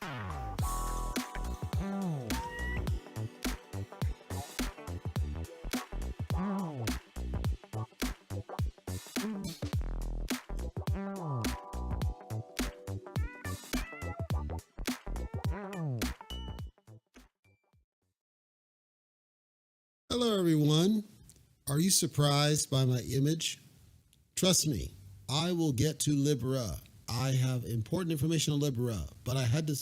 Hello, everyone. Are you surprised by my image? Trust me, I will get to LIBERA. I have important information on LIBERA, but I had to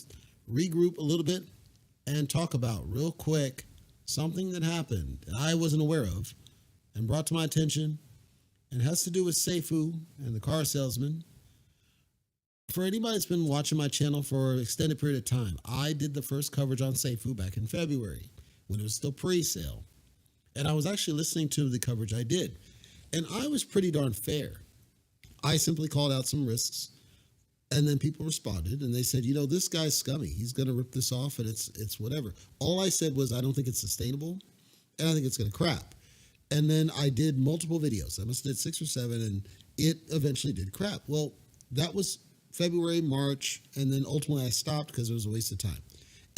regroup a little bit and talk about real quick something that happened that I wasn't aware of and brought to my attention, and has to do with Seifu and the car salesman. For anybody that's been watching my channel for an extended period of time, I did the first coverage on Seifu back in February when it was still pre-sale. And I was actually listening to the coverage I did. And I was pretty darn fair. I simply called out some risks. And then people responded and they said, you know, this guy's scummy. He's going to rip this off and it's whatever. All I said was, I don't think it's sustainable and I think it's going to crap. And then I did multiple videos. I must have did 6 or 7 and it eventually did crap. Well, that was February, March, and then ultimately I stopped because it was a waste of time.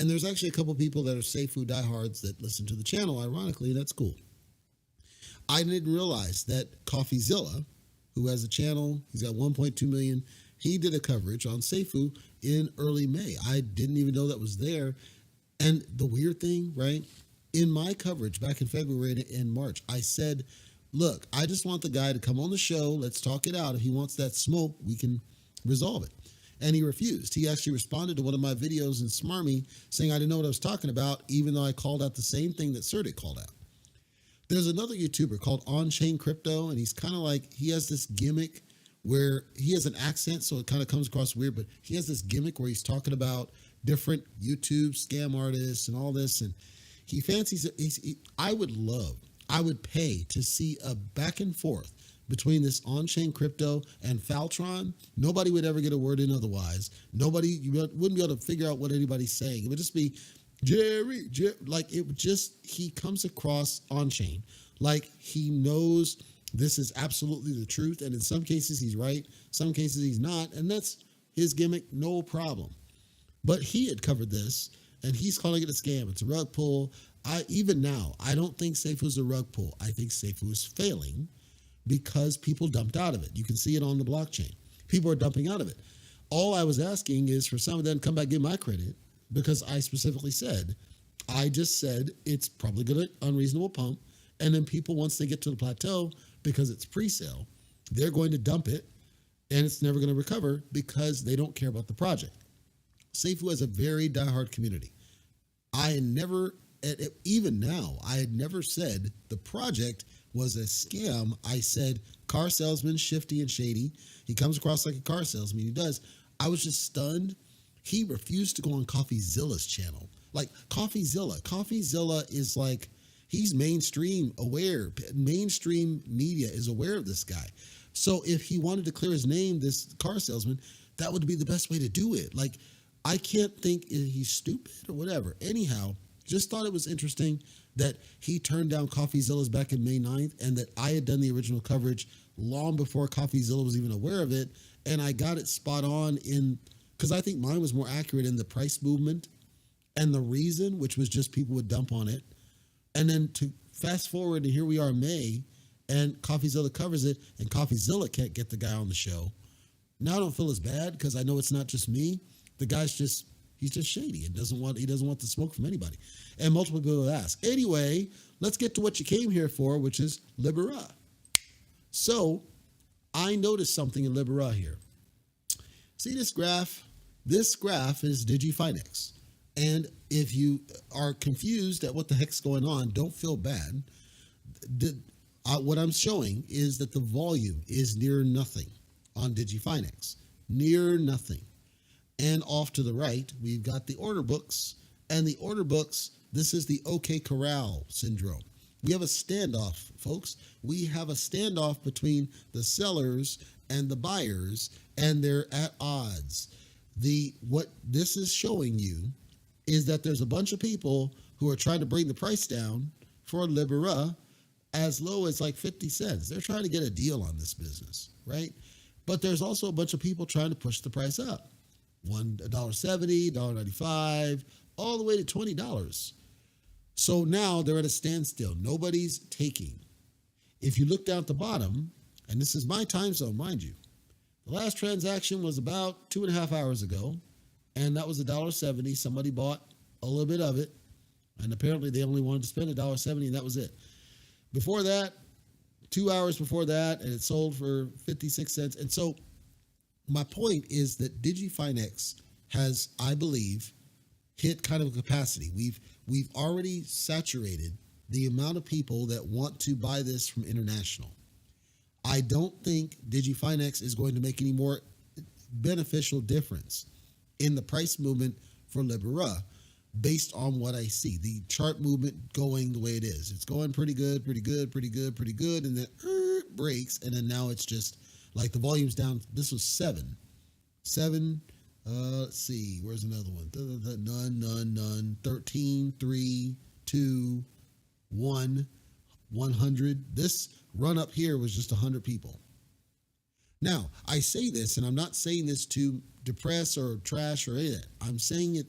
And there's actually a couple people that are Seifu diehards that listen to the channel, ironically, that's cool. I didn't realize that CoffeeZilla, who has a channel, he's got 1.2 million, he did a coverage on Seifu in early May. I didn't even know that was there. And the weird thing, right, in my coverage back in February and March, I said, look, I just want the guy to come on the show, let's talk it out. If he wants that smoke, we can resolve it. And he refused. He actually responded to one of my videos in Smarmy saying I didn't know what I was talking about, even though I called out the same thing that Cerdic called out. There's another YouTuber called On-Chain Crypto, and he's kind of like, he has this gimmick where he has an accent, so it kind of comes across weird, but he has this gimmick where he's talking about different YouTube scam artists and all this, and he fancies it. I would pay to see a back and forth between this On-Chain Crypto and Faltron. Nobody would ever get a word in otherwise. You wouldn't be able to figure out what anybody's saying. It would just be Jerry, like it would just, he comes across on-chain like he knows this is absolutely the truth. And in some cases he's right, some cases he's not. And that's his gimmick, no problem. But he had covered this and he's calling it a scam. It's a rug pull. Even now, I don't think Seifu is a rug pull. I think Seifu is failing because people dumped out of it. You can see it on the blockchain. People are dumping out of it. All I was asking is for some of them to come back and give my credit, because I specifically said, I just said it's probably going to unreasonable pump. And then people, once they get to the plateau, because it's pre-sale, they're going to dump it and it's never going to recover because they don't care about the project. Seifu has a very diehard community. I had never, even now, I had never said the project was a scam. I said car salesman, shifty and shady. He comes across like a car salesman. He does. I was just stunned. He refused to go on CoffeeZilla's channel. Like CoffeeZilla is like, he's mainstream aware. Mainstream media is aware of this guy. So if he wanted to clear his name, this car salesman, that would be the best way to do it. Like, I can't think he's stupid or whatever. Anyhow, just thought it was interesting that he turned down CoffeeZilla's back in May 9th and that I had done the original coverage long before CoffeeZilla was even aware of it. And I got it spot on because I think mine was more accurate in the price movement and the reason, which was just people would dump on it. And then to fast forward to here we are in May and CoffeeZilla covers it and CoffeeZilla can't get the guy on the show. Now I don't feel as bad because I know it's not just me. The guy's he's just shady and he doesn't want the smoke from anybody. And multiple people ask. Anyway, let's get to what you came here for, which is LIBERA. So I noticed something in LIBERA here. See this graph? This graph is Digifinex. And if you are confused at what the heck's going on, don't feel bad. What I'm showing is that the volume is near nothing on Digifinex. Near nothing. And off to the right, we've got the order books. And the order books, this is the OK Corral syndrome. We have a standoff, folks. We have a standoff between the sellers and the buyers, and they're at odds. What this is showing you is that there's a bunch of people who are trying to bring the price down for LIBERA as low as like 50 cents. They're trying to get a deal on this business, right? But there's also a bunch of people trying to push the price up. $1.70, $1.95, all the way to $20. So now they're at a standstill. Nobody's taking. If you look down at the bottom, and this is my time zone, mind you, the last transaction was about 2.5 hours ago, and that was $1.70. Somebody bought a little bit of it, and apparently they only wanted to spend $1.70, and that was it. Before that, 2 hours before that, and it sold for 56 cents. And so my point is that Digifinex has, I believe, hit kind of a capacity. We've already saturated the amount of people that want to buy this from international. I don't think Digifinex is going to make any more beneficial difference in the price movement for Libera based on what I see. The chart movement going the way it is. It's going pretty good, and then breaks, and then now it's just like the volume's down. This was 7. Let's see, where's another one? None. 13, 3, 2, 1, 100. This run up here was just 100 people. Now, I say this, and I'm not saying this to depress or trash or any of that. I'm saying it,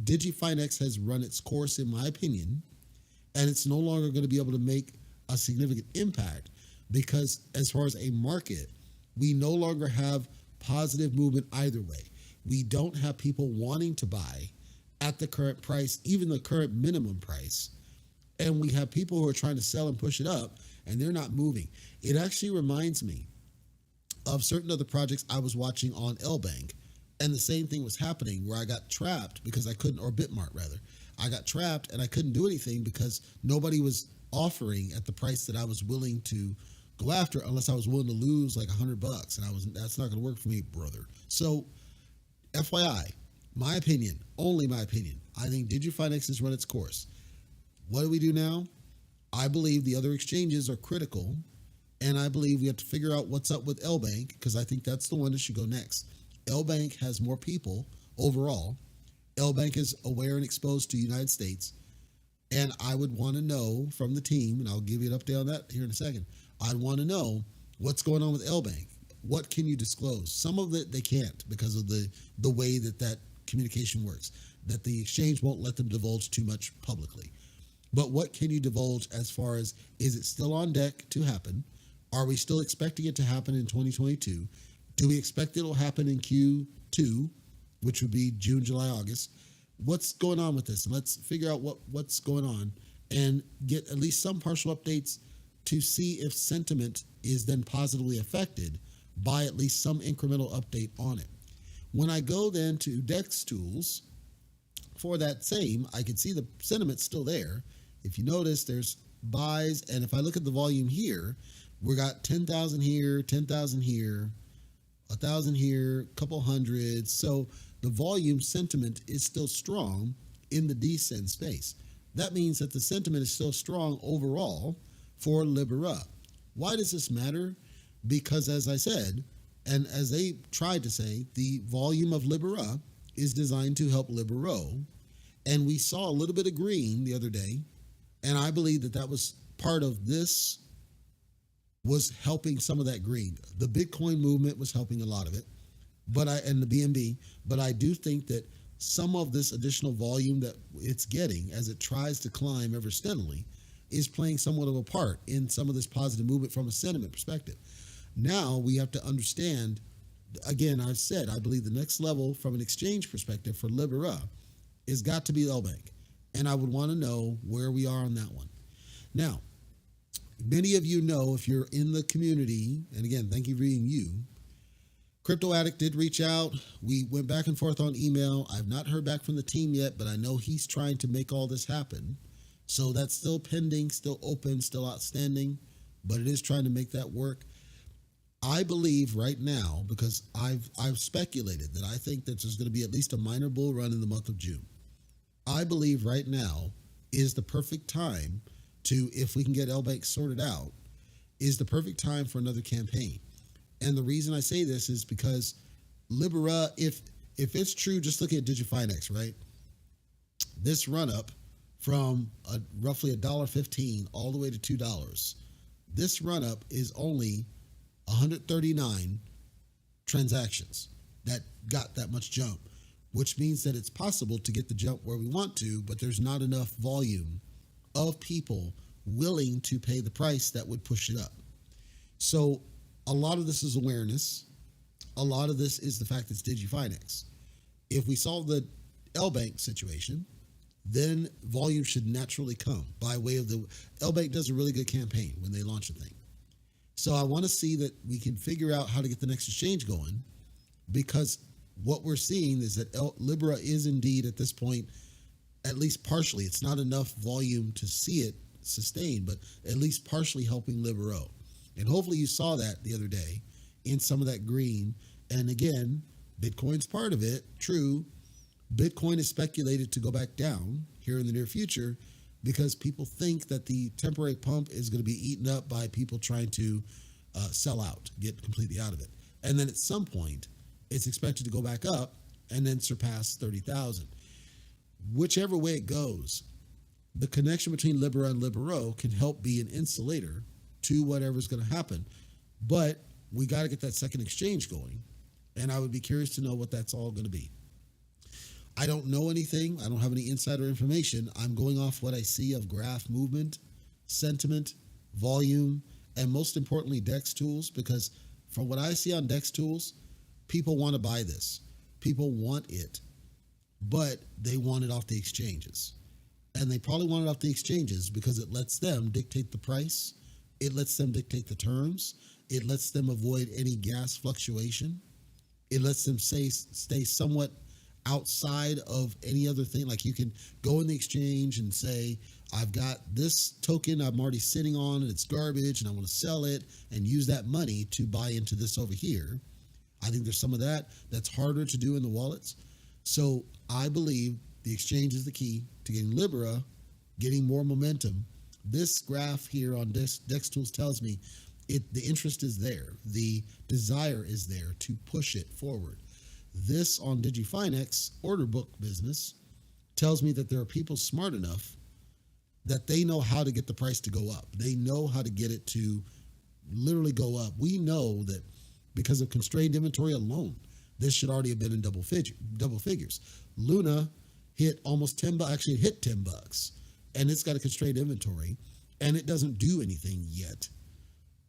Digifinex has run its course, in my opinion, and it's no longer going to be able to make a significant impact because as far as a market, we no longer have positive movement either way. We don't have people wanting to buy at the current price, even the current minimum price. And we have people who are trying to sell and push it up, and they're not moving. It actually reminds me of certain other projects I was watching on LBank, and the same thing was happening where I got trapped because I couldn't, or Bitmart rather. I got trapped and I couldn't do anything because nobody was offering at the price that I was willing to go after unless I was willing to lose like $100, and that's not going to work for me, brother. So FYI, my opinion, only my opinion, I think Digifinex has run its course. What do we do now? I believe the other exchanges are critical, and I believe we have to figure out what's up with LBank because I think that's the one that should go next. LBank has more people overall. LBank is aware and exposed to the United States, and I would want to know from the team, and I'll give you an update on that here in a second. I'd want to know what's going on with LBank. What can you disclose? Some of it they can't because of the way that communication works, that the exchange won't let them divulge too much publicly. But what can you divulge as far as, is it still on deck to happen? Are we still expecting it to happen in 2022? Do we expect it'll happen in Q2, which would be June, July, August? What's going on with this? And let's figure out what's going on and get at least some partial updates to see if sentiment is then positively affected by at least some incremental update on it. When I go then to DEX tools for that same, I can see the sentiment's still there. If you notice, there's buys, and if I look at the volume here, we got 10,000 here, 10,000 here, 1,000 here, a couple hundred. So the volume sentiment is still strong in the descend space. That means that the sentiment is still strong overall for Libera. Why does this matter? Because as I said, and as they tried to say, the volume of Libera is designed to help Libero. And we saw a little bit of green the other day, and I believe that was part of this was helping some of that green. The Bitcoin movement was helping a lot of it, and the BNB, but I do think that some of this additional volume that it's getting as it tries to climb ever steadily is playing somewhat of a part in some of this positive movement from a sentiment perspective. Now we have to understand, again, I've said, I believe the next level from an exchange perspective for Libera is got to be LBank. And I would want to know where we are on that one. Now, many of you know, if you're in the community, and again, thank you for being you, Crypto Addict did reach out. We went back and forth on email. I've not heard back from the team yet, but I know he's trying to make all this happen. So that's still pending, still open, still outstanding, but it is trying to make that work. I believe right now, because I've speculated that I think that there's going to be at least a minor bull run in the month of June. I believe right now is the perfect time to, if we can get LBank sorted out, is the perfect time for another campaign. And the reason I say this is because Libera, if it's true, just looking at Digifinex, right? This run up from roughly $1.15 all the way to $2. This run up is only 139 transactions. that got that much jump, which means that it's possible to get the jump where we want to, but there's not enough volume of people willing to pay the price that would push it up. So a lot of this is awareness. A lot of this is the fact it's Digifinex. If we solve the L-Bank situation, then volume should naturally come by way of the L-Bank does a really good campaign when they launch a thing. So I want to see that we can figure out how to get the next exchange going, because what we're seeing is that Libera is indeed at this point, at least partially, it's not enough volume to see it sustained, but at least partially helping Libero. And hopefully you saw that the other day in some of that green. And again, Bitcoin's part of it. True, Bitcoin is speculated to go back down here in the near future because people think that the temporary pump is going to be eaten up by people trying to sell out, get completely out of it. And then at some point, it's expected to go back up and then surpass 30,000. Whichever way it goes, the connection between Libera and Libero can help be an insulator to whatever's going to happen. But we got to get that second exchange going. And I would be curious to know what that's all going to be. I don't know anything. I don't have any insider information. I'm going off what I see of graph movement, sentiment, volume, and most importantly, DEX tools, because from what I see on DEX tools, people want to buy this. People want it, but they want it off the exchanges. And they probably want it off the exchanges because it lets them dictate the price. It lets them dictate the terms. It lets them avoid any gas fluctuation. It lets them stay somewhat outside of any other thing. Like you can go in the exchange and say, I've got this token I'm already sitting on and it's garbage and I want to sell it and use that money to buy into this over here. I think there's some of that that's harder to do in the wallets. So I believe the exchange is the key to getting Libera, getting more momentum. This graph here on DEX Tools tells me the interest is there. The desire is there to push it forward. This on Digifinex order book business tells me that there are people smart enough that they know how to get the price to go up. They know how to get it to literally go up. We know that because of constrained inventory alone, this should already have been in double figures. Luna hit almost 10 bucks, actually it hit 10 bucks, and it's got a constrained inventory, and it doesn't do anything yet.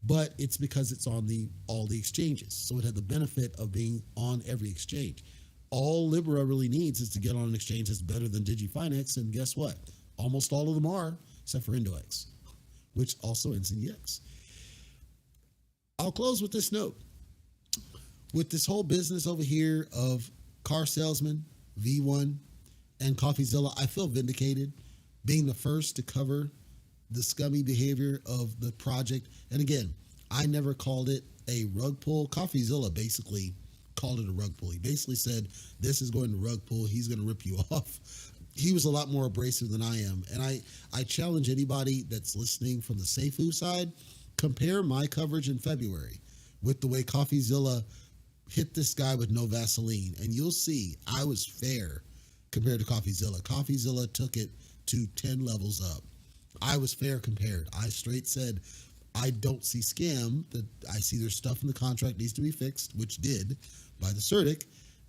But it's because it's on all the exchanges. So it had the benefit of being on every exchange. All Libera really needs is to get on an exchange that's better than Digifinex, and guess what? Almost all of them are, except for Indox, which also ends in EX. I'll close with this note. With this whole business over here of car salesman, V1, and CoffeeZilla, I feel vindicated being the first to cover the scummy behavior of the project. And again, I never called it a rug pull. CoffeeZilla basically called it a rug pull. He basically said, this is going to rug pull. He's going to rip you off. He was a lot more abrasive than I am. And I challenge anybody that's listening from the Seifu side, compare my coverage in February with the way CoffeeZilla hit this guy with no Vaseline. And you'll see I was fair compared to CoffeeZilla. CoffeeZilla took it to 10 levels up. I was fair compared. I straight said, I don't see scam. That I see there's stuff in the contract needs to be fixed, which did by the CERTIC.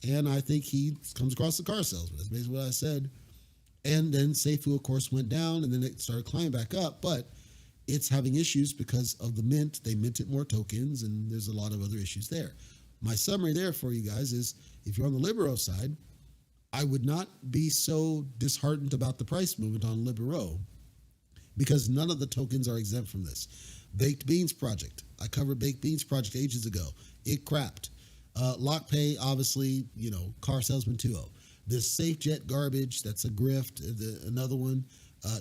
And I think he comes across the car salesman. That's basically what I said. And then Seifu, of course, went down, and then it started climbing back up. But it's having issues because of the mint. They minted more tokens, and there's a lot of other issues there. My summary there for you guys is, if you're on the Libero side, I would not be so disheartened about the price movement on Libero, because none of the tokens are exempt from this. Baked Beans Project. I covered Baked Beans Project ages ago. It crapped. LockPay, obviously, car salesman 2.0. This SafeJet garbage, that's a grift. Another one.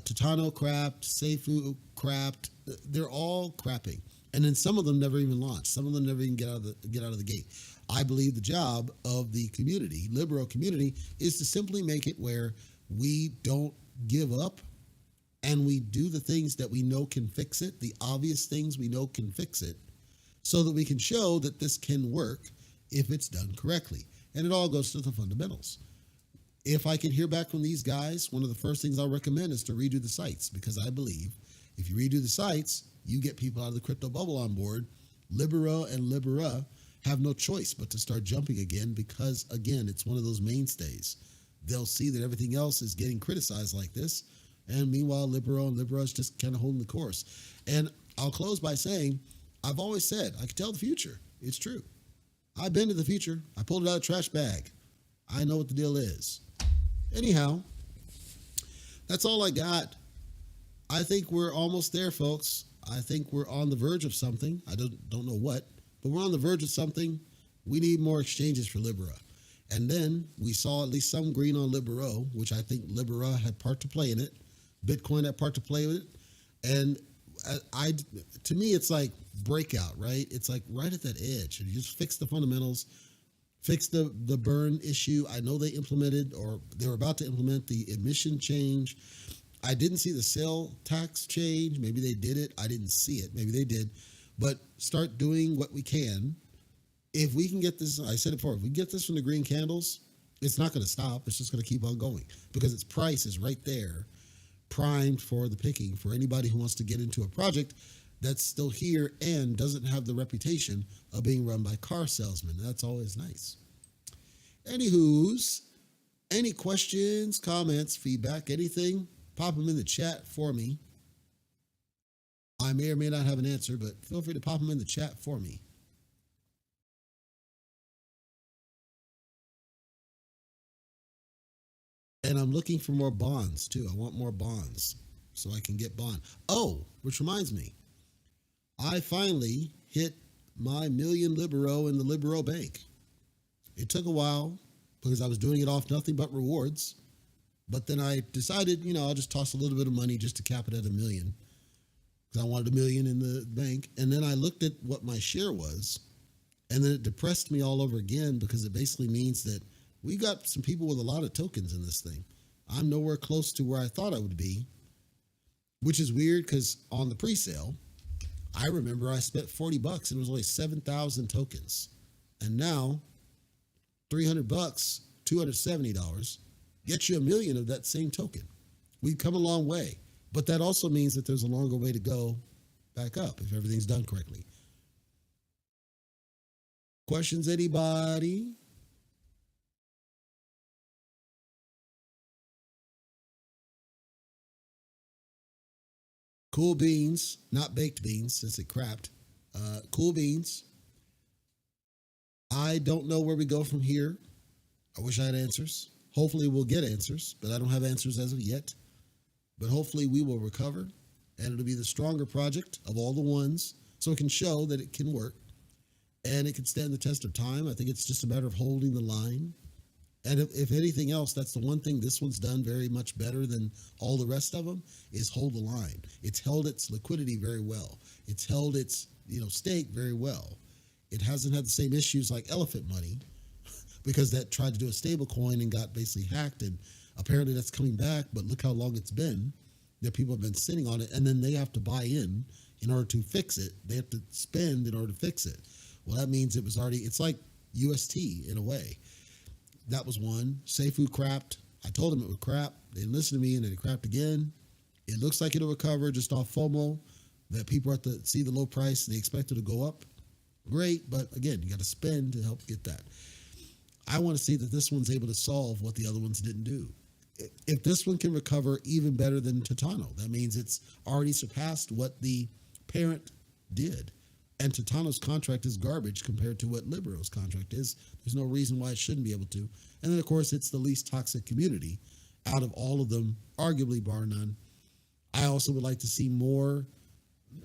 Titano crapped. Seifu crapped. They're all crapping. And then some of them never even launched. Some of them never even get out of the gate. I believe the job of the community, Libero community, is to simply make it where we don't give up, and we do the things that we know can fix it, the obvious things we know can fix it, so that we can show that this can work if it's done correctly. And it all goes to the fundamentals. If I can hear back from these guys, one of the first things I'll recommend is to redo the sites, because I believe if you redo the sites, you get people out of the crypto bubble on board. Libero and Libera have no choice but to start jumping again because, again, it's one of those mainstays. They'll see that everything else is getting criticized like this, and meanwhile, Libero and Libera is just kind of holding the course. And I'll close by saying, I've always said, I can tell the future. It's true. I've been to the future. I pulled it out of the trash bag. I know what the deal is. Anyhow, that's all I got. I think we're almost there, folks. I think we're on the verge of something. I don't know what, but we're on the verge of something. We need more exchanges for Libera. And then we saw at least some green on Libero, which I think Libera had part to play in it. Bitcoin had part to play with it. And to me, it's like breakout, right? It's like right at that edge. You just fix the fundamentals, fix the burn issue. I know they implemented, or they were about to implement, the emission change. I didn't see the sale tax change. Maybe they did it. I didn't see it. Maybe they did. But start doing what we can. If we can get this, I said it before, if we get this from the green candles, it's not going to stop. It's just going to keep on going because its price is right there, primed for the picking for anybody who wants to get into a project that's still here and doesn't have the reputation of being run by car salesmen. That's always nice. Anywho's, any questions, comments, feedback, anything, pop them in the chat for me. I may or may not have an answer, but feel free to pop them in the chat for me. And I'm looking for more bonds too. I want more bonds so I can get bond. Oh, which reminds me, I finally hit my million Libero in the Libero bank. It took a while because I was doing it off nothing but rewards. But then I decided, I'll just toss a little bit of money just to cap it at $1 million because I wanted $1 million in the bank. And then I looked at what my share was, and then it depressed me all over again because it basically means that we got some people with a lot of tokens in this thing. I'm nowhere close to where I thought I would be, which is weird because on the pre-sale, I remember I spent $40 and it was only 7,000 tokens. And now $300, $270 gets you $1 million of that same token. We've come a long way, but that also means that there's a longer way to go back up if everything's done correctly. Questions, anybody? Cool beans, not baked beans since it crapped. Cool beans. I don't know where we go from here. I wish I had answers. Hopefully we'll get answers, but I don't have answers as of yet. But hopefully we will recover, and it'll be the stronger project of all the ones, so it can show that it can work, and it can stand the test of time. I think it's just a matter of holding the line. And if anything else, that's the one thing this one's done very much better than all the rest of them, is hold the line. It's held its liquidity very well. It's held its stake very well. It hasn't had the same issues like Elephant Money, because that tried to do a stable coin and got basically hacked, and apparently that's coming back, but look how long it's been that people have been sitting on it, and then they have to buy in order to fix it. They have to spend in order to fix it. Well, that means it's like UST in a way. That was one. Seifu crapped. I told them it would crap. They didn't listen to me, and then it crapped again. It looks like it'll recover just off FOMO, that people have to see the low price and they expect it to go up. Great, but again, you got to spend to help get that. I want to see that this one's able to solve what the other ones didn't do. If this one can recover even better than Titano, that means it's already surpassed what the parent did. And Titano's contract is garbage compared to what Libero's contract is. There's no reason why it shouldn't be able to. And then, of course, it's the least toxic community out of all of them, arguably bar none. I also would like to see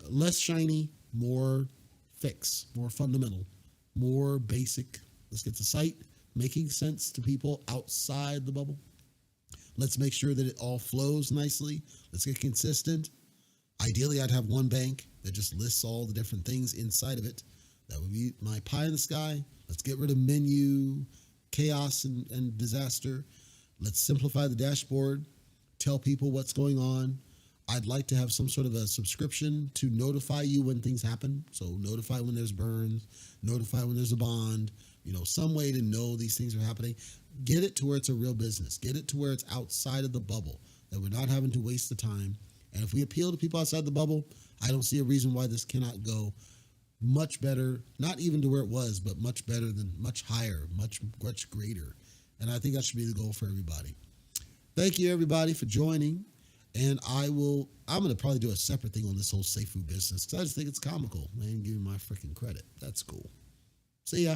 less shiny, more fix, more fundamental, more basic. Let's get the site making sense to people outside the bubble. Let's make sure that it all flows nicely. Let's get consistent. Ideally, I'd have one bank that just lists all the different things inside of it. That would be my pie in the sky. Let's get rid of menu, chaos, and disaster. Let's simplify the dashboard, tell people what's going on. I'd like to have some sort of a subscription to notify you when things happen. So notify when there's burns, notify when there's a bond, some way to know these things are happening. Get it to where it's a real business. Get it to where it's outside of the bubble, that we're not having to waste the time. And if we appeal to people outside the bubble, I don't see a reason why this cannot go much better, not even to where it was, but much better than, much higher, much greater. And I think that should be the goal for everybody. Thank you, everybody, for joining. And I'm going to probably do a separate thing on this whole safe food business because I just think it's comical. I ain't giving my freaking credit. That's cool. See ya.